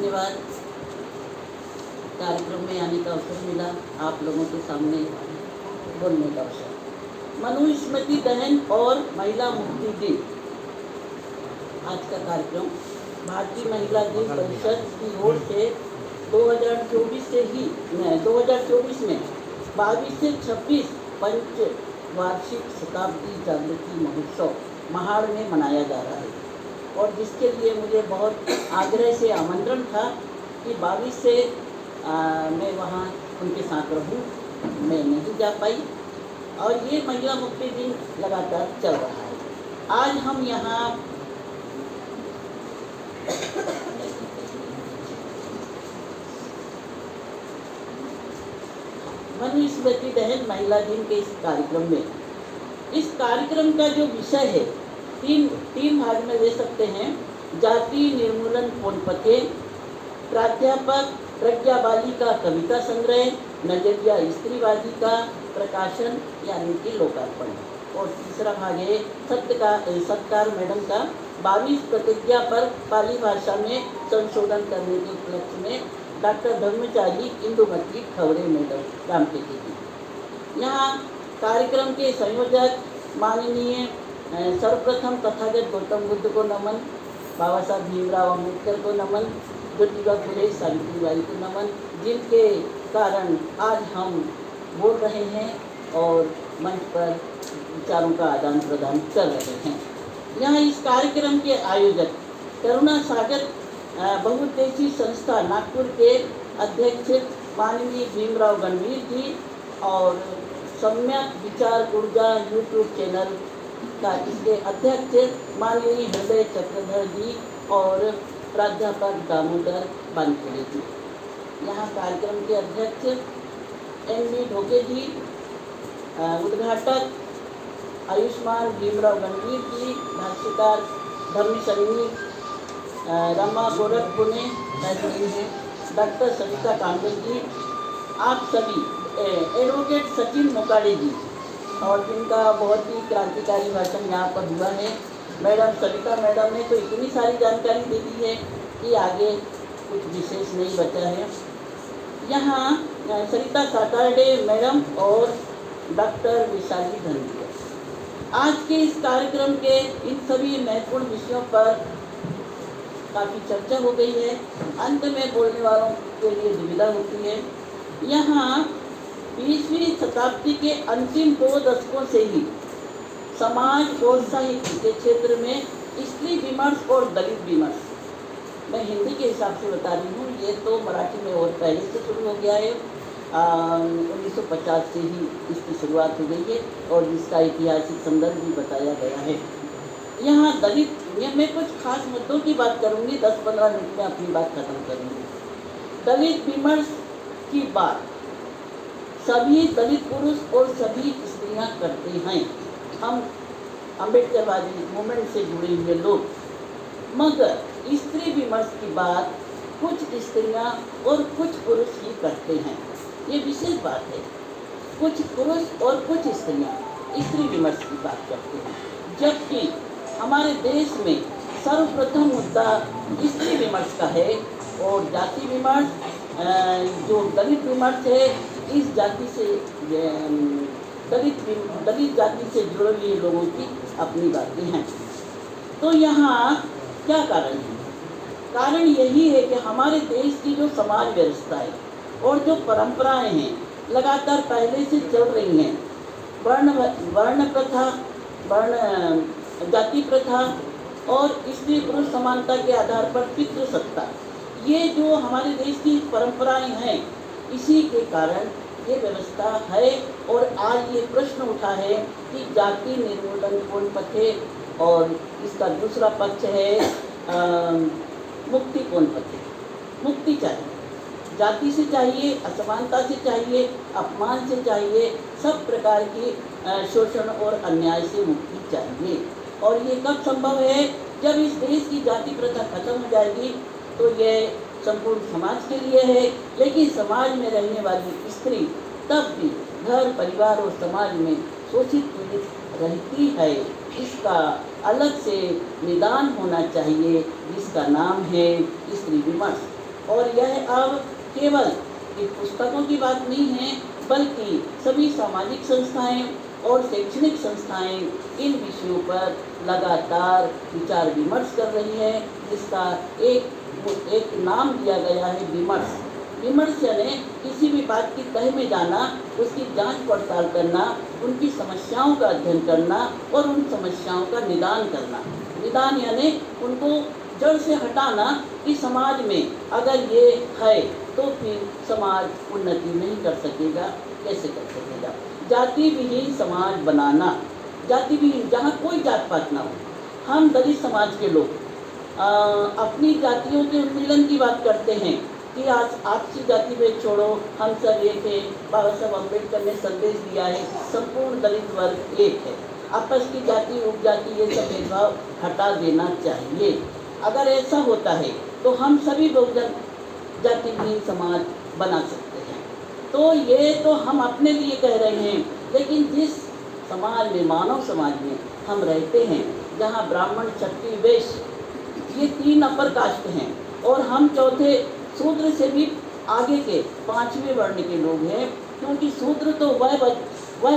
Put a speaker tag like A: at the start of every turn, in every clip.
A: धन्यवाद। कार्यक्रम में आने का अवसर मिला, आप लोगों के सामने बोलने का अवसर। मनुस्मृति दहन और महिला मुक्ति दिन। आज का कार्यक्रम भारतीय महिला दिन परिषद की ओर से 2024 में 22 से 26 पंचवार्षिक शताब्दी जागृति महोत्सव महाड़ में मनाया जा रहा है, और जिसके लिए मुझे बहुत आग्रह से आमंत्रण था कि 22 से मैं वहाँ उनके साथ रहूँ। मैं नहीं जा पाई, और ये महिला मुक्ति दिन लगातार चल रहा है। आज हम यहाँ मनुस्मृति दहन महिला दिन के इस कार्यक्रम में, इस कार्यक्रम का जो विषय है तीन भाग में ले सकते हैं। जाति निर्मूलन पोनपथे, प्राध्यापक प्रज्ञा बाली का कविता संग्रह, नजरिया स्त्रीवादी का प्रकाशन यानी कि लोकार्पण, और तीसरा भाग है सत्कार मैडम का 22 प्रतिज्ञा पर पाली भाषा में संशोधन करने के उपलक्ष्य में डॉक्टर धर्मचारी इंदुमती खवड़े मैडम रामटेके जी। यहाँ कार्यक्रम के संयोजक माननीय सर्वप्रथम तथागत गौतम बुद्ध को नमन, बाबा साहब भीमराव अम्बेडकर को नमन, ज्योतिबा फुले सावित्रीबाई को नमन, जिनके कारण आज हम बोल रहे हैं और मंच पर विचारों का आदान प्रदान कर रहे हैं। यहाँ इस कार्यक्रम के आयोजक करुणा सागर बहुउद्देशीय संस्था नागपुर के अध्यक्ष माननीय भीमराव गणवीर जी, और सम्यक विचार ऊर्जा यूट्यूब चैनल का इसके अध्यक्ष माननीय हृदय चक्रधर जी और प्राध्यापक दामोदर बानखेड़े जी। यहाँ कार्यक्रम के अध्यक्ष NB ढोके जी, उद्घाटक आयुष्मान भीमराव गणवीर जी, भाष्यकार धर्म सैनिक रमा गोरखपुर ने डॉक्टर सविता कांबल जी, आप सभी, एडवोकेट सचिन मोकाड़े जी, और जिनका बहुत ही क्रांतिकारी भाषण यहाँ पर हुआ है। मैडम सविता मैडम ने तो इतनी सारी जानकारी दे दी है कि आगे कुछ विशेष नहीं बचा है। यहाँ सरिता सातारडे मैडम और डॉक्टर विशाली धनजी। आज के इस कार्यक्रम के इन सभी महत्वपूर्ण विषयों पर काफ़ी चर्चा हो गई है। अंत में बोलने वालों के लिए दुविधा होती है। यहाँ 20वीं शताब्दी के अंतिम 2 दशकों से ही समाज और साहित्य के क्षेत्र में स्त्री विमर्श और दलित विमर्श, मैं हिंदी के हिसाब से बता रही हूँ, ये तो मराठी में और पहले से शुरू हो गया है। 1950 से ही इसकी शुरुआत हो गई है, और जिसका ऐतिहासिक संदर्भ भी बताया गया है। यहाँ दलित में मैं कुछ खास मुद्दों की बात करूँगी, 10-15 मिनट में अपनी बात खत्म करूँगी। दलित विमर्श की बात सभी दलित पुरुष और सभी स्त्रियाँ करते हैं, हम अम्बेडकरवादी मूवमेंट से जुड़े हुए लोग। मगर स्त्री विमर्श की बात कुछ स्त्रियां और कुछ पुरुष ही करते हैं, ये विशेष बात है। कुछ पुरुष और कुछ स्त्रियां स्त्री विमर्श की बात करते हैं, जबकि हमारे देश में सर्वप्रथम मुद्दा स्त्री विमर्श का है, और जाति विमर्श जो दलित विमर्श है, इस जाति से दलित जाति से जुड़े हुए लोगों की अपनी बातें हैं। तो यहाँ क्या कारण है? कारण यही है कि हमारे देश की जो समाज व्यवस्था है और जो परंपराएं हैं लगातार पहले से चल रही हैं, वर्ण प्रथा, जाति प्रथा और स्त्री पुरुष समानता के आधार पर पितृसत्ता, ये जो हमारे देश की परंपराएं हैं, इसी के कारण ये व्यवस्था है। और आज ये प्रश्न उठा है कि जाति निर्मूलन पोनपथे, और इसका दूसरा पक्ष है मुक्ति पोनपथे। मुक्ति चाहिए, जाति से चाहिए, असमानता से चाहिए, अपमान से चाहिए, सब प्रकार की शोषण और अन्याय से मुक्ति चाहिए। और ये कब संभव है? जब इस देश की जाति प्रथा खत्म हो जाएगी, तो ये संपूर्ण समाज के लिए है। लेकिन समाज में रहने वाली स्त्री तब भी घर, परिवार और समाज में शोषित पीड़ित रहती है। इसका अलग से निदान होना चाहिए, जिसका नाम है स्त्री विमर्श। और यह अब केवल एक पुस्तकों की बात नहीं है, बल्कि सभी सामाजिक संस्थाएं और शैक्षणिक संस्थाएं इन विषयों पर लगातार विचार विमर्श कर रही है, जिसका एक नाम दिया गया है विमर्श। विमर्श यानी किसी भी बात की तह में जाना, उसकी जांच पड़ताल करना, उनकी समस्याओं का अध्ययन करना और उन समस्याओं का निदान करना। निदान यानी उनको जड़ से हटाना कि समाज में अगर ये है तो फिर समाज उन्नति नहीं कर सकेगा, कैसे कर सकेगा। जाति विहीन समाज बनाना, जाति विहीन जहाँ कोई जात पात ना हो। हम दलित समाज के लोग अपनी जातियों के उन्मूलन की बात करते हैं कि आज आपसी जाति भेद छोड़ो, हम सब एक है। बाबा साहब अम्बेडकर ने संदेश दिया है, संपूर्ण दलित वर्ग एक है, आपस की जाति उपजाति ये सब भेदभाव हटा देना चाहिए। अगर ऐसा होता है तो हम सभी बहुजन जाति विहीन समाज बना सकते हैं। तो ये तो हम अपने लिए कह रहे हैं, लेकिन जिस समाज में, मानव समाज में हम रहते हैं, जहाँ ब्राह्मण क्षत्रिय वैश्य ये 3 अपर कास्ट हैं और हम चौथे शूद्र से भी आगे के 5वें वर्ण के लोग हैं, क्योंकि शूद्र तो वह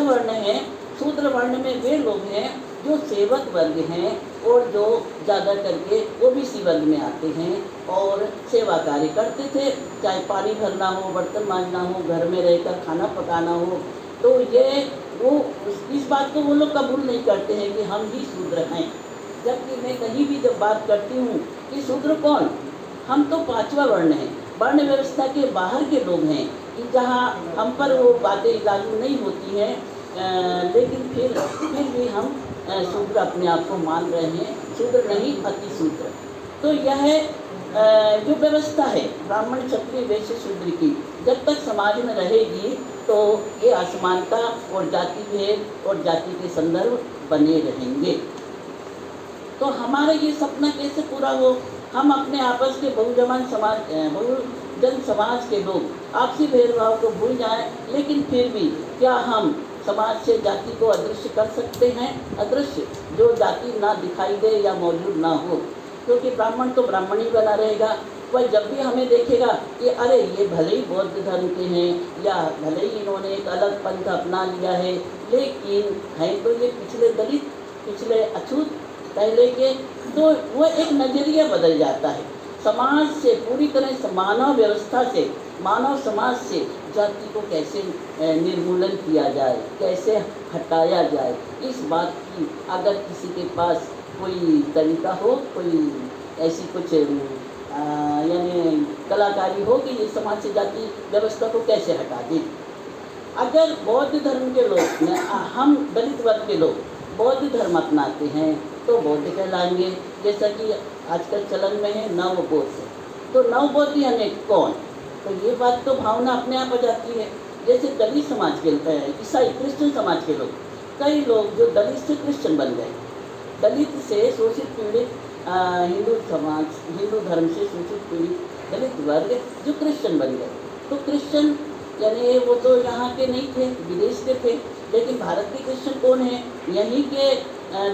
A: वर्ण है, शूद्र वर्ण में वे लोग हैं जो सेवक वर्ग हैं और जो ज़्यादा करके ओबीसी वर्ग में आते हैं और सेवा कार्य करते थे, चाहे पानी भरना हो, बर्तन मांजना हो, घर में रहकर खाना पकाना हो। तो ये वो इस बात को वो लोग कबूल नहीं करते हैं कि हम ही शूद्र हैं। जबकि मैं कहीं भी जब बात करती हूँ कि शूद्र कौन, हम तो 5वां वर्ण हैं, वर्ण व्यवस्था के बाहर के लोग हैं, कि जहाँ हम पर वो बातें लागू नहीं होती हैं, लेकिन फिर भी हम शूद्र अपने आप को मान रहे हैं, शूद्र नहीं अति शूद्र। तो यह जो व्यवस्था है ब्राह्मण क्षत्रिय वैश्य शूद्र की, जब तक समाज में रहेगी तो ये असमानता और जाति भेद और जाति के संदर्भ बने रहेंगे। तो हमारा ये सपना कैसे पूरा हो? हम अपने आपस के बहुजन समाज के लोग आपसी भेदभाव को भूल जाएं, लेकिन फिर भी क्या हम समाज से जाति को अदृश्य कर सकते हैं? अदृश्य, जो जाति ना दिखाई दे या मौजूद ना हो, क्योंकि ब्राह्मण तो ब्राह्मण ही बना रहेगा। वह जब भी हमें देखेगा कि अरे ये भले ही बौद्ध धर्म के हैं या भले ही इन्होंने एक अलग पंथ अपना लिया है, लेकिन है तो ये पिछले दलित, पिछले अछूत पहले के, तो वो एक नज़रिया बदल जाता है। समाज से पूरी तरह मानव व्यवस्था से, मानव समाज से जाति को कैसे निर्मूलन किया जाए, कैसे हटाया जाए, इस बात की अगर किसी के पास कोई तरीका हो, कोई ऐसी कुछ यानी कलाकारी हो कि ये समाज से जाति व्यवस्था को कैसे हटा दें। अगर बौद्ध धर्म के लोग, हम दलित वर्ग के लोग बौद्ध धर्म अपनाते हैं तो बौद्ध कहलाएंगे, जैसा कि आजकल चलन में है नवबौद्ध। तो नवबौद्ध यानी कौन? तो ये बात तो भावना अपने आप आ जाती है। जैसे दलित समाज के ईसाई क्रिश्चियन समाज के लोग, कई लोग जो दलित से क्रिश्चियन बन गए, दलित से शोषित पीड़ित हिंदू समाज, हिंदू धर्म से शोषित पीड़ित दलित वर्ग जो क्रिश्चियन बन गए। तो क्रिश्चियन यानी वो तो यहाँ के नहीं थे, विदेश के थे, लेकिन भारत के क्रिश्चियन कौन है? यहीं के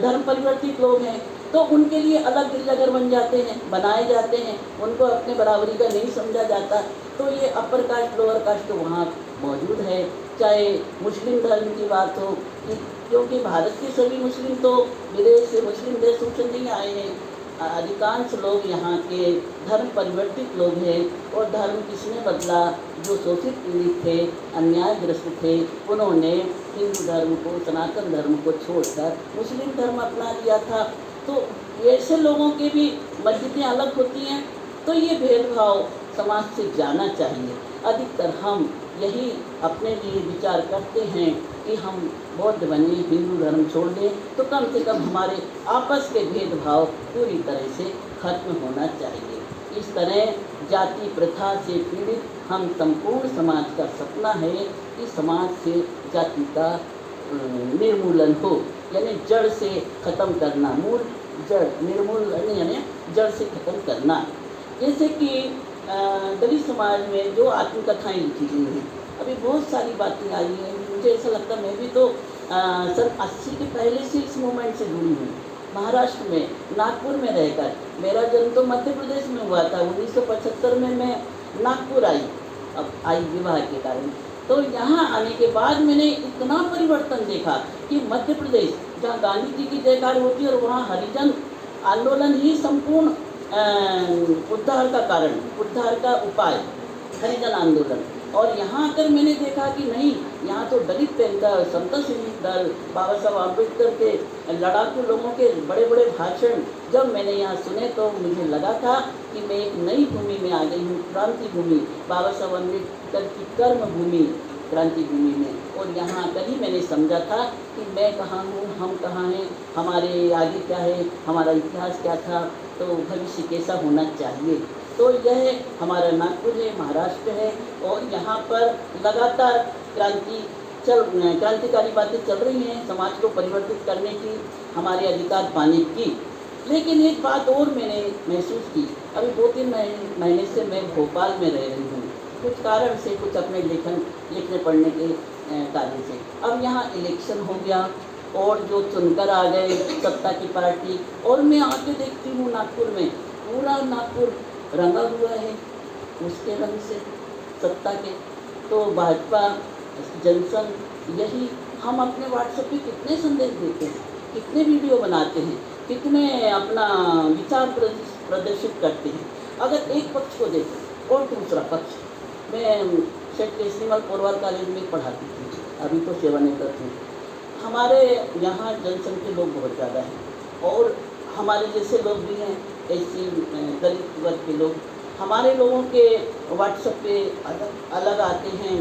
A: धर्म परिवर्तित लोग हैं। तो उनके लिए अलग गिरजाघर बन जाते हैं, बनाए जाते हैं, उनको अपने बराबरी का नहीं समझा जाता। तो ये अपर कास्ट लोअर कास्ट तो वहाँ मौजूद है। चाहे मुस्लिम धर्म की बात हो, क्योंकि भारत के सभी मुस्लिम तो विदेश से, मुस्लिम देशों से नहीं आए हैं, अधिकांश लोग यहाँ के धर्म परिवर्तित लोग हैं। और धर्म किसने बदला? जो शोषित पीड़ित थे, अन्यायग्रस्त थे, उन्होंने हिंदू धर्म को, सनातन धर्म को छोड़कर मुस्लिम धर्म अपना लिया था। तो ऐसे लोगों के भी मस्जिदें अलग होती हैं। तो ये भेदभाव समाज से जाना चाहिए। अधिकतर हम यही अपने लिए विचार करते हैं कि हम बौद्ध बने, हिंदू धर्म छोड़ दें, तो कम से कम हमारे आपस के भेदभाव पूरी तरह से खत्म होना चाहिए। इस तरह जाति प्रथा से पीड़ित हम संपूर्ण समाज का सपना है कि समाज से जाति का निर्मूलन हो, यानी जड़ से ख़त्म करना। मूल जड़ निर्मूलन यानी जड़ से ख़त्म करना। जैसे कि दलित समाज में जो आत्मकथाएँ लिखी गई हैं, अभी बहुत सारी बातें आई हैं। मुझे ऐसा लगता है मैं भी तो सन 80 के पहले से इस मूवमेंट से जुड़ी हूँ। महाराष्ट्र में नागपुर में रहकर, मेरा जन्म तो मध्य प्रदेश में हुआ था, 1975 में मैं नागपुर आई, अब आई विवाह के कारण। तो यहाँ आने के बाद मैंने इतना परिवर्तन देखा कि मध्य प्रदेश जहाँ गांधी जी की जयकार होती है और वहाँ हरिजन आंदोलन ही संपूर्ण उद्धार का कारण, उद्धार का उपाय, हरिजन आंदोलन। और यहाँ आकर मैंने देखा कि नहीं, यहाँ तो दलित पैंथर, समता सैनिक दल, बाबा साहब आम्बेडकर के लड़ाकू लोगों के बड़े बड़े भाषण जब मैंने यहाँ सुने तो मुझे लगा था कि मैं एक नई भूमि में आ गई हूँ, क्रांति भूमि, बाबा साहब आम्बेडकर की कर्म भूमि, क्रांति भूमि में। और यहाँ आकर ही मैंने समझा था कि मैं कहाँ हूँ, हम कहाँ हैं, हमारे आगे क्या है, हमारा इतिहास क्या था, तो भविष्य कैसा होना चाहिए। तो यह हमारा नागपुर है, महाराष्ट्र है, और यहाँ पर लगातार क्रांतिकारी बातें चल रही हैं समाज को परिवर्तित करने की, हमारे अधिकार पाने की। लेकिन एक बात और मैंने महसूस की, अभी 2-3 महीने से मैं भोपाल में रह रही हूँ, कुछ कारण से, कुछ अपने लिखने पढ़ने के कारण से। अब यहाँ इलेक्शन हो गया और जो चुनकर आ गए सत्ता की पार्टी, और मैं आके देखती हूँ नागपुर में, पूरा नागपुर रंगा हुआ है उसके रंग से, सत्ता के। तो भाजपा, जनसंघ, यही हम अपने व्हाट्सएप पे कितने संदेश देते हैं, कितने वीडियो बनाते हैं, कितने अपना विचार प्रदर्शित करते हैं। अगर एक पक्ष को देखें और दूसरा पक्ष, मैं सेठ केसरीवाल पोरवाल कॉलेज में पढ़ाती थी, अभी तो सेवानिवृत्त हूँ। हमारे यहाँ जनसंघ के लोग बहुत ज़्यादा हैं और हमारे जैसे लोग भी हैं, ऐसी दलित वर्ग के लोग। हमारे लोगों के व्हाट्सएप पे अलग आते हैं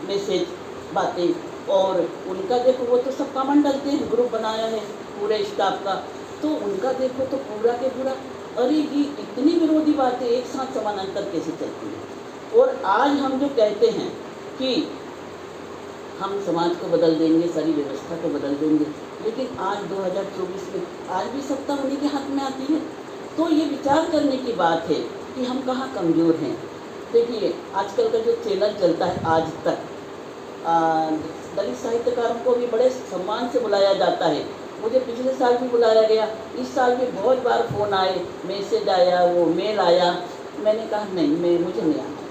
A: मैसेज, बातें, और उनका देखो वो तो सब कमेंट डालते हैं, ग्रुप बनाया है पूरे स्टाफ का, तो उनका देखो तो पूरा के पूरा, अरे ये इतनी विरोधी बातें एक साथ समानांतर कैसे चलती हैं। और आज हम जो कहते हैं कि हम समाज को बदल देंगे, सारी व्यवस्था को बदल देंगे, लेकिन आज 2024 में आज भी सत्ता उन्हीं के हाथ में आती है। तो ये विचार करने की बात है कि हम कहाँ कमज़ोर हैं। देखिए आजकल का जो चैनल चलता है आज तक, दलित साहित्यकारों को भी बड़े सम्मान से बुलाया जाता है। मुझे पिछले साल भी बुलाया गया, इस साल भी बहुत बार फ़ोन आए, मैसेज आया, वो मेल आया। मैंने कहा नहीं, मुझे नहीं आना,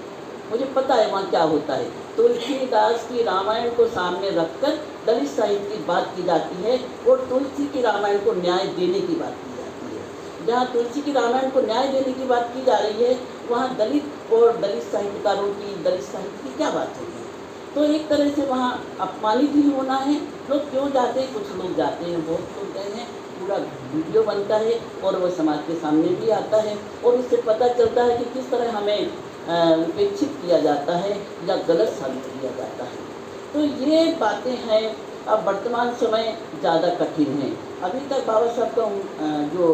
A: मुझे पता है वहाँ क्या होता है। तुलसीदास की रामायण को सामने रखकर दलित साहित्य की बात की जाती है और तुलसी की रामायण को न्याय देने की बात की जाती है। जहाँ तुलसी की रामायण को न्याय देने की बात की जा रही है, वहाँ दलित और दलित साहित्यकारों की, दलित साहित्य की क्या बात होगी। तो एक तरह से वहाँ अपमानित ही होना है। लोग क्यों जाते हैं, कुछ लोग जाते हैं, बहुत लोग गए हैं, पूरा वीडियो बनता है और वो समाज के सामने भी आता है और इससे पता चलता है कि किस तरह हमें उपेक्षित किया जाता है या गलत साबित किया जाता है। तो ये बातें हैं। अब वर्तमान समय ज़्यादा कठिन है। अभी तक बाबा साहब का जो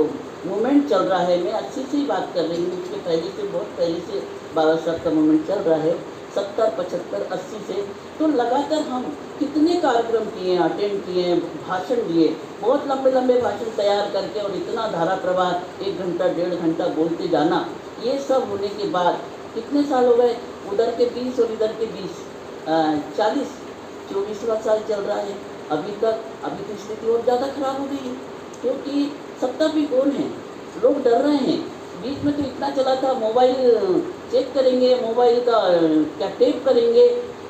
A: मूवमेंट चल रहा है, मैं अच्छी सी बात कर रही हूँ, उसके पहले से, बहुत पहले से बाबा साहब का मूवमेंट चल रहा है, 70, 75, 80 से। तो लगातार हम कितने कार्यक्रम किए, अटेंड किए, भाषण दिए, बहुत लंबे लंबे भाषण तैयार करके, और इतना धारा प्रवाह 1 घंटा 1.5 घंटा बोलते जाना। ये सब होने के बाद कितने साल हो गए, उधर के 20 और इधर के 20, 40, 24वां साल चल रहा है अभी तक। अभी तो स्थिति और ज़्यादा खराब हो गई है, क्योंकि सत्ता भी कौन है, लोग डर रहे हैं। बीच में तो इतना चला था, मोबाइल चेक करेंगे, मोबाइल का क्या टेप करेंगे,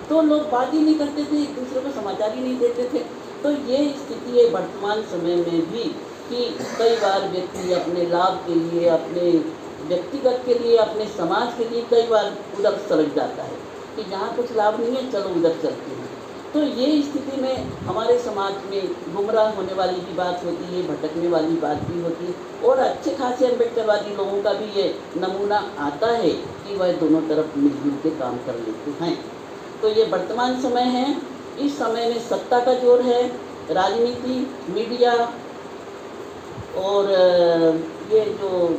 A: तो लोग बात ही नहीं करते थे, एक दूसरे को समाचार ही नहीं देते थे। तो ये स्थिति है वर्तमान समय में भी कि कई बार व्यक्ति अपने लाभ के लिए, अपने व्यक्तिगत के लिए, अपने समाज के लिए कई बार उधर सलग जाता है कि जहाँ कुछ लाभ नहीं है, चलो उधर चलते हैं। तो ये स्थिति में हमारे समाज में गुमराह होने वाली भी बात होती है, भटकने वाली बात भी होती है, और अच्छे खासे अम्बेडकरवादी लोगों का भी ये नमूना आता है कि वह दोनों तरफ मिलजुल के काम कर लेते हैं। तो ये वर्तमान समय है। इस समय में सत्ता का जोर है, राजनीति, मीडिया, और ये जो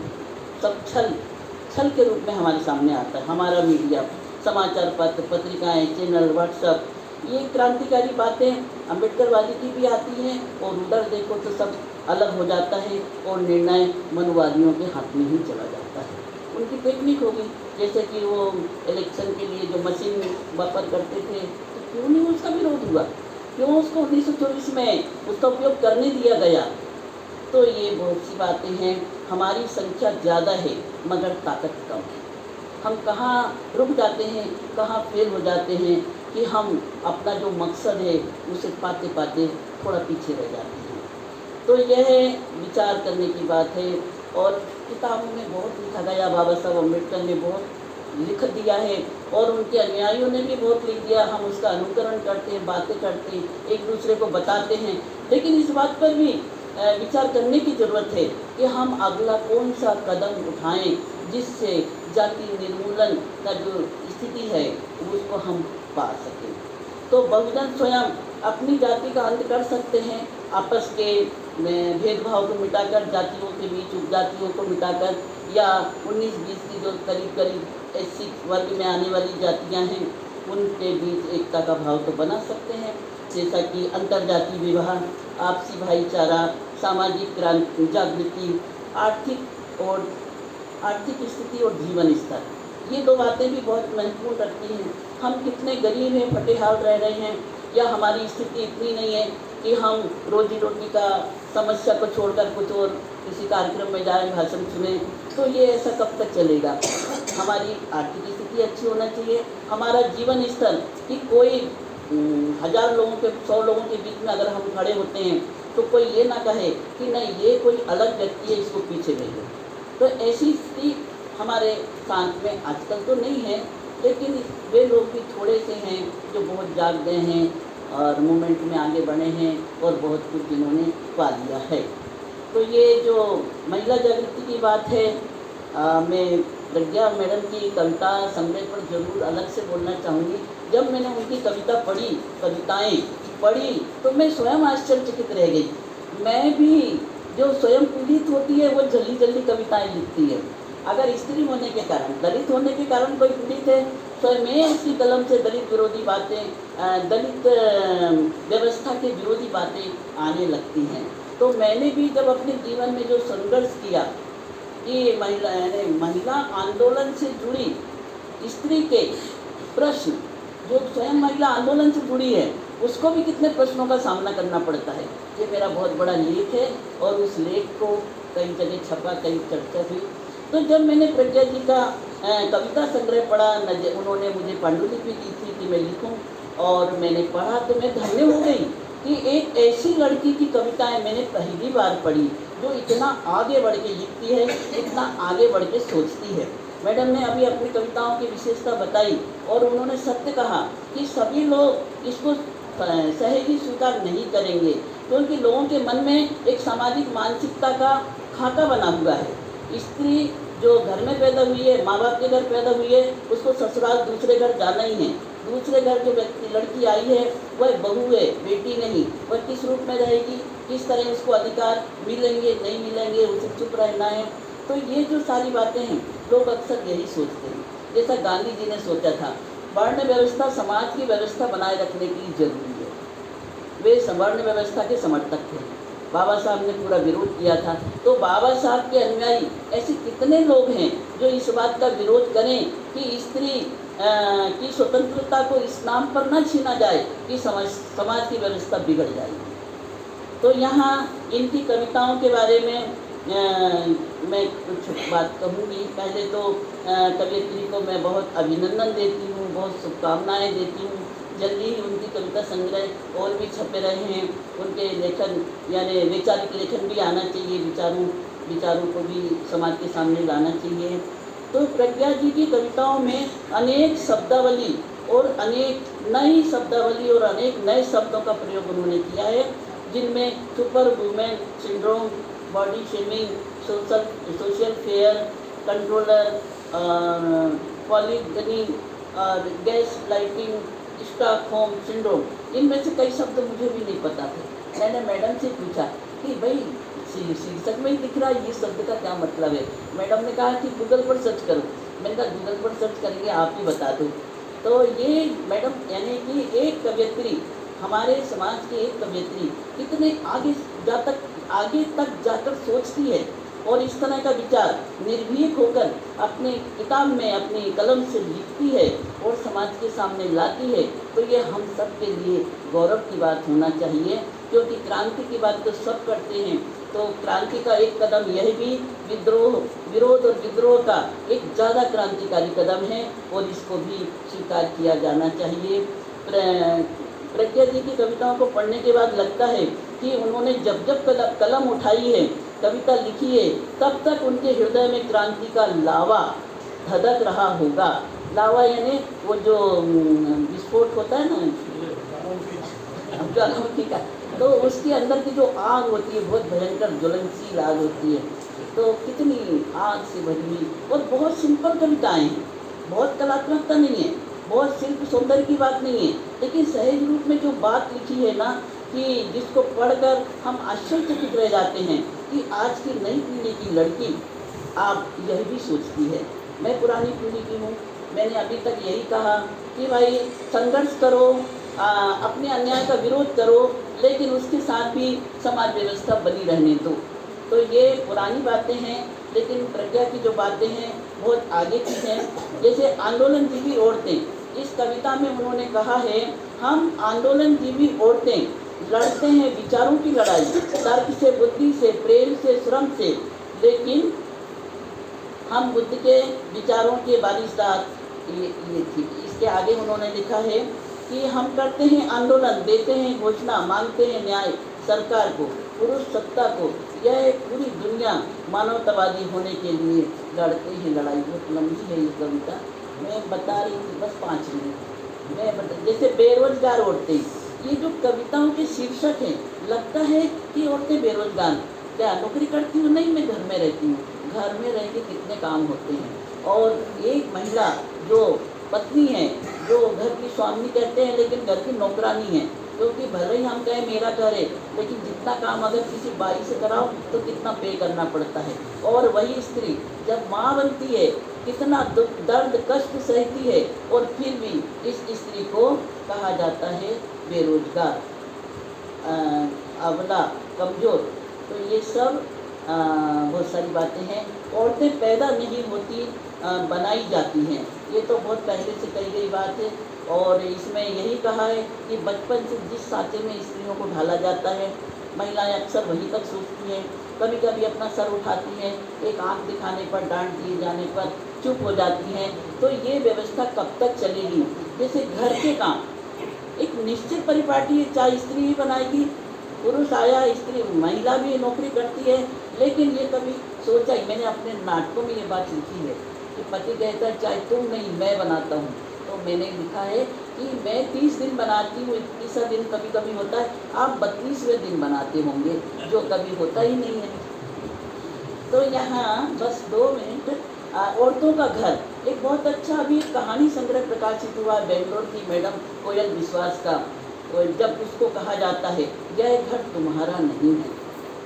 A: सब छल के रूप में हमारे सामने आता है। हमारा मीडिया, समाचार पत्र, पत्रिकाएं, चैनल, व्हाट्सएप, ये क्रांतिकारी बातें अम्बेडकरवादी की भी आती हैं, और उधर देखो तो सब अलग हो जाता है और निर्णय मनवादियों के हाथ में ही चला जाता है। उनकी टेक्निक होगी, जैसे कि वो इलेक्शन के लिए जो मशीन वापर करते थे, तो क्यों नहीं उसका विरोध हुआ, क्यों उसको 1924 में उसका उपयोग करने दिया गया। तो ये बहुत सी बातें हैं। हमारी संख्या ज़्यादा है मगर ताकत कम है। हम कहाँ रुक जाते हैं, कहाँ फेल हो जाते हैं कि हम अपना जो मकसद है उसे पाते पाते थोड़ा पीछे रह जाते हैं। तो यह विचार करने की बात है। और किताबों में बहुत लिखा गया, बाबा साहब अम्बेडकर ने बहुत लिख दिया है और उनके अनुयायियों ने भी बहुत लिख दिया। हम उसका अनुकरण करते हैं, बातें करते हैं, एक दूसरे को बताते हैं, लेकिन इस बात पर भी विचार करने की ज़रूरत है कि हम अगला कौन सा कदम उठाएं जिससे जाति निर्मूलन का जो स्थिति है उसको हम पा सकें। तो बहुजन स्वयं अपनी जाति का अंत कर सकते हैं, आपस के भेदभाव को मिटाकर, जातियों के बीच उपजातियों को मिटाकर, या 19-20 की जो करीब करीब एससी वर्ग में आने वाली जातियां हैं उनके बीच एकता का भाव तो बना सकते हैं, जैसा कि अंतर्जातीय विवाह, आपसी भाईचारा, सामाजिक क्रांति, जागृति, आर्थिक स्थिति और जीवन स्तर, ये दो बातें भी बहुत महत्वपूर्ण रखती हैं। हम कितने गरीब हैं, फटेहाल रह रहे हैं, या हमारी स्थिति इतनी नहीं है कि हम रोजी रोटी का समस्या को छोड़कर कुछ और किसी कार्यक्रम में जाएं, भाषण सुने, तो ये ऐसा कब तक चलेगा। हमारी आर्थिक स्थिति अच्छी होना चाहिए, हमारा जीवन स्तर कि कोई 1000 लोगों के 100 लोगों के बीच में अगर हम खड़े होते हैं तो कोई ये ना कहे कि नहीं ये कोई अलग व्यक्ति है, इसको पीछे भेजो। तो ऐसी स्थिति हमारे साथ में आजकल तो नहीं है, लेकिन वे लोग भी थोड़े से हैं जो बहुत जाग गए हैं और मूवमेंट में आगे बढ़े हैं और बहुत कुछ इन्होंने पा लिया है। तो ये जो महिला जागृति की बात है, मैं प्रज्ञा मैडम की कविता संग्रह पर जरूर अलग से बोलना चाहूँगी। जब मैंने उनकी कविताएं पढ़ी तो मैं स्वयं आश्चर्यचकित रह गई। मैं भी जो स्वयं पीड़ित होती है वो जल्दी जल्दी कविताएं लिखती है। अगर स्त्री होने के कारण, दलित होने के कारण कोई पीड़ित है, स्वयं उसकी कलम से दलित विरोधी बातें, दलित व्यवस्था के विरोधी बातें आने लगती हैं। तो मैंने भी जब अपने जीवन में जो संघर्ष किया कि महिला आंदोलन से जुड़ी स्त्री के प्रश्न, जो स्वयं महिला आंदोलन से जुड़ी है, उसको भी कितने प्रश्नों का सामना करना पड़ता है। ये मेरा बहुत बड़ा लेख है और उस लेख को कई जगह छपा, कई चर्चा हुई। तो जब मैंने प्रज्ञा जी का कविता संग्रह पढ़ा, उन्होंने मुझे पांडुलिपि दी थी कि मैं लिखूं, और मैंने पढ़ा तो मैं धन्य हो गई कि एक ऐसी लड़की की कविताएं मैंने पहली बार पढ़ी जो इतना आगे बढ़ के लिखती है, इतना आगे बढ़ के सोचती है। मैडम ने अभी अपनी कविताओं की विशेषता बताई और उन्होंने सत्य कहा कि सभी लोग इसको सहेजी स्वीकार नहीं करेंगे, क्योंकि लोगों के मन में एक सामाजिक मानसिकता का खाका बना हुआ है। स्त्री जो घर में पैदा हुई है, माँ बाप के घर पैदा हुई है, उसको ससुराल दूसरे घर जाना ही है। दूसरे घर जो व्यक्ति लड़की आई है वह बहू है, बेटी नहीं। वह किस रूप में रहेगी, किस तरह उसको अधिकार मिलेंगे नहीं मिलेंगे, उसे चुप रहना है। तो ये जो सारी बातें हैं, लोग अक्सर यही सोचते हैं। जैसा गांधी जी ने सोचा था, वर्ण व्यवस्था समाज की व्यवस्था बनाए रखने की जरूरी है। वे सवर्ण व्यवस्था के समर्थक थे। बाबा साहब ने पूरा विरोध किया था। तो बाबा साहब के अनुयायी ऐसे कितने लोग हैं जो इस बात का विरोध करें कि स्त्री की स्वतंत्रता को इस नाम पर न छीना जाए कि समाज की व्यवस्था बिगड़ जाएगी। तो यहाँ इनकी कविताओं के बारे में मैं कुछ बात कहूँगी। पहले तो कवियत्री को मैं बहुत अभिनंदन देती हूँ, बहुत शुभकामनाएँ देती हूँ। जल्दी ही उनकी कविता संग्रह और भी छपे रहे हैं। उनके लेखन यानी वैचारिक लेखन भी आना चाहिए, विचारों को भी समाज के सामने लाना चाहिए। तो प्रज्ञा जी की कविताओं में अनेक शब्दावली और अनेक नई शब्दावली और अनेक नए शब्दों का प्रयोग उन्होंने किया है, जिनमें super women syndrome, body shaming, social fair, controller, polygyny और गैस लाइटिंग, स्टॉकहोम सिंड्रोम, इनमें से कई शब्द मुझे भी नहीं पता थे। मैंने मैडम से पूछा कि भाई शीर्षक में ही दिख रहा है, ये शब्द का क्या मतलब है। मैडम ने कहा कि गूगल पर सर्च करो। मैंने कहा गूगल पर सर्च करके आप ही बता दो। तो ये मैडम यानी कि एक कवियत्री, हमारे समाज की एक कवियत्री कितने आगे तक जाकर सोचती है और इस तरह का विचार निर्भीक होकर अपने किताब में अपनी कलम से लिखती है और समाज के सामने लाती है, तो ये हम सब के लिए गौरव की बात होना चाहिए। क्योंकि क्रांति की बात तो सब करते हैं, तो क्रांति का एक कदम यह भी विरोध और विद्रोह का एक ज़्यादा क्रांतिकारी कदम है और इसको भी स्वीकार किया जाना चाहिए। प्रज्ञा जी की कविताओं को पढ़ने के बाद लगता है कि उन्होंने जब जब कलम उठाई है, कविता लिखी है, तब तक उनके हृदय में क्रांति का लावा धधक रहा होगा। लावा यानी वो जो विस्फोट होता है ना, ज्वालामुखी का, तो उसके अंदर की जो आग होती है बहुत भयंकर ज्वलनशील आग होती है। तो कितनी आग से भरी हुई और बहुत सिंपल कविताएं हैं, बहुत कलात्मकता नहीं है, बहुत शिल्प सौंदर्य की बात नहीं है, लेकिन सहज रूप में जो बात लिखी है ना, कि जिसको पढ़कर हम आश्चर्यचकित रह जाते हैं कि आज की नई पीढ़ी की लड़की आप यह भी सोचती है। मैं पुरानी पीढ़ी की हूँ, मैंने अभी तक यही कहा कि भाई संघर्ष करो, अपने अन्याय का विरोध करो, लेकिन उसके साथ भी समाज व्यवस्था बनी रहने दो। तो ये पुरानी बातें हैं, लेकिन प्रज्ञा की जो बातें हैं बहुत आगे की हैं। जैसे आंदोलनजीवी औरतें, इस कविता में उन्होंने कहा है, हम आंदोलनजीवी औरतें लड़ते हैं विचारों की लड़ाई, तर्क से, बुद्धि से, प्रेम से, श्रम से, लेकिन हम बुद्ध के विचारों के वारिसदार ये थी। इसके आगे उन्होंने लिखा है कि हम करते हैं आंदोलन, देते हैं घोषणा, मांगते हैं न्याय सरकार को, पुरुष सत्ता को, यह पूरी दुनिया मानवतावादी होने के लिए लड़ते हैं लड़ाई। बहुत लंबी है ये कविता, मैं बता रही थी बस 5 मिनट। जैसे बेरोजगार औरतें, ये जो कविताओं के शीर्षक हैं, लगता है कि औरतें बेरोजगार, क्या नौकरी करती हूँ? नहीं, मैं घर में रहती हूँ। घर में रह के कितने काम होते हैं। और एक महिला जो पत्नी है, जो घर की स्वामी कहते हैं, लेकिन घर की नौकरानी है, क्योंकि भले ही हम कहें मेरा घर है, लेकिन जितना काम अगर किसी बाई से कराओ तो कितना पे करना पड़ता है। और वही स्त्री जब माँ बनती है, कितना दुख, दर्द, कष्ट सहती है, और फिर भी इस स्त्री को कहा जाता है बेरोजगार, अबला, कमज़ोर। तो ये सब बहुत सारी बातें हैं। औरतें पैदा नहीं होती, बनाई जाती हैं, ये तो बहुत पहले से कही गई बात है। और इसमें यही कहा है कि बचपन से जिस सांचे में स्त्रियों को ढाला जाता है, महिलाएं अक्सर वहीं तक सोचती हैं, कभी कभी अपना सर उठाती हैं, एक आंख दिखाने पर, डांट दिए जाने पर चुप हो जाती हैं। तो ये व्यवस्था कब तक चलेगी? जैसे घर के काम एक निश्चित परिपाटी है, चाहे स्त्री ही बनाएगी, पुरुष आया, स्त्री, महिला भी नौकरी करती है, लेकिन ये कभी सोचा ही, मैंने अपने नाटकों में ये बात लिखी है कि पति कहता है चाहे तुम नहीं मैं बनाता हूँ, तो मैंने लिखा है कि मैं 30 दिन बनाती हूँ, 31वां दिन कभी कभी होता है, आप 32वें दिन बनाते होंगे, जो कभी होता ही नहीं है। तो यहाँ बस 2 मिनट, औरतों का घर, एक बहुत अच्छा अभी एक कहानी संग्रह प्रकाशित हुआ बेंगलोर की मैडम कोयल विश्वास का। जब उसको कहा जाता है यह घर तुम्हारा नहीं है,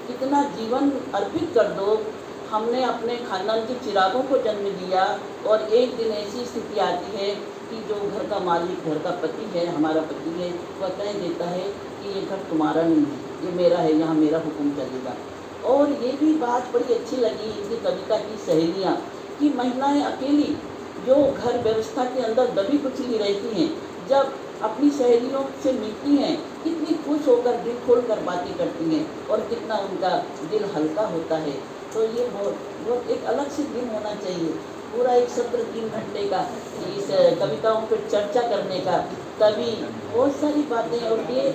A: कितना जीवन अर्पित कर दो, हमने अपने खानदान के चिरागों को जन्म दिया, और एक दिन ऐसी स्थिति आती है कि जो घर का मालिक, घर का पति है, हमारा पति है, वह कह देता है कि ये घर तुम्हारा नहीं है, ये मेरा है, यहाँ मेरा हुक्म चलेगा। और ये भी बात बड़ी अच्छी लगी इनकी कविता की सहेलियाँ, कि महिलाएं अकेली जो घर व्यवस्था के अंदर दबी कुचली रहती हैं, जब अपनी सहेलियों से मिलती हैं, कितनी खुश होकर दिल खोल कर बातें करती हैं, और कितना उनका दिल हल्का होता है। तो ये बहुत एक अलग से दिन होना चाहिए, पूरा एक सत्र 3 घंटे का इस कविताओं पर चर्चा करने का, तभी बहुत सारी बातें, और ये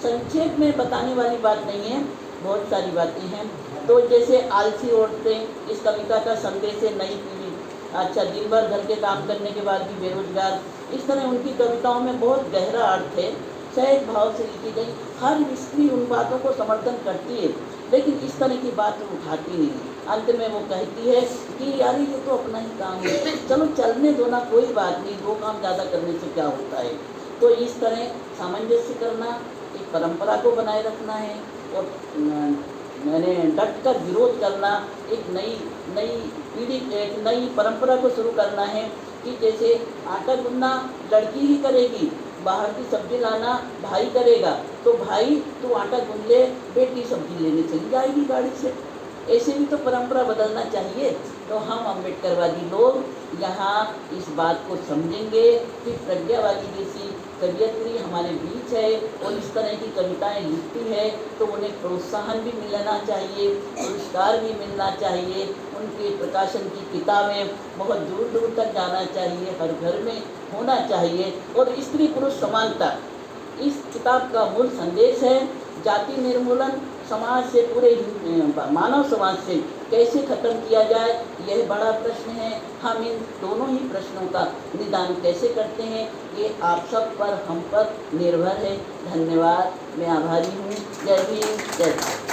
A: संक्षेप में बताने वाली बात नहीं है, बहुत सारी बातें हैं। तो जैसे आलसी औरतें, इस कविता का संदेश है नई पीढ़ी, अच्छा दिन भर घर के काम करने के बाद भी बेरोजगार, इस तरह उनकी कविताओं में बहुत गहरा अर्थ है, सहज भाव से लिखी गई। हर स्त्री उन बातों को समर्थन करती है, लेकिन इस तरह की बात वो उठाती नहीं। अंत में वो कहती है कि यार ये तो अपना ही काम है, चलो चलने दो ना, कोई बात नहीं, 2 काम ज़्यादा करने से क्या होता है। तो इस तरह सामंजस्य करना, एक परंपरा को बनाए रखना है, और मैंने डट कर विरोध करना, एक नई पीढ़ी, एक नई परंपरा को शुरू करना है कि जैसे आटा गूंदना लड़की ही करेगी, बाहर की सब्जी लाना भाई करेगा, तो भाई तू आटा गूंद ले, बेटी सब्जी लेने चली जाएगी गाड़ी से। ऐसे भी तो परंपरा बदलना चाहिए। तो हम अम्बेडकरवादी लोग यहाँ इस बात को समझेंगे कि प्रज्ञावादी जैसी कवियत्री हमारे बीच है और इस तरह की कविताएं लिखती है तो उन्हें प्रोत्साहन भी मिलना चाहिए, पुरस्कार भी मिलना चाहिए, उनके प्रकाशन की किताबें बहुत दूर दूर तक जाना चाहिए, हर घर में होना चाहिए। और स्त्री पुरुष समानता इस किताब का मूल संदेश है। जाति निर्मूलन समाज से, पूरे मानव समाज से कैसे खत्म किया जाए, यह बड़ा प्रश्न है। हम इन दोनों ही प्रश्नों का निदान कैसे करते हैं, ये आप सब पर, हम पर निर्भर है। धन्यवाद, मैं आभारी हूँ। जय हिंद, जय भारत।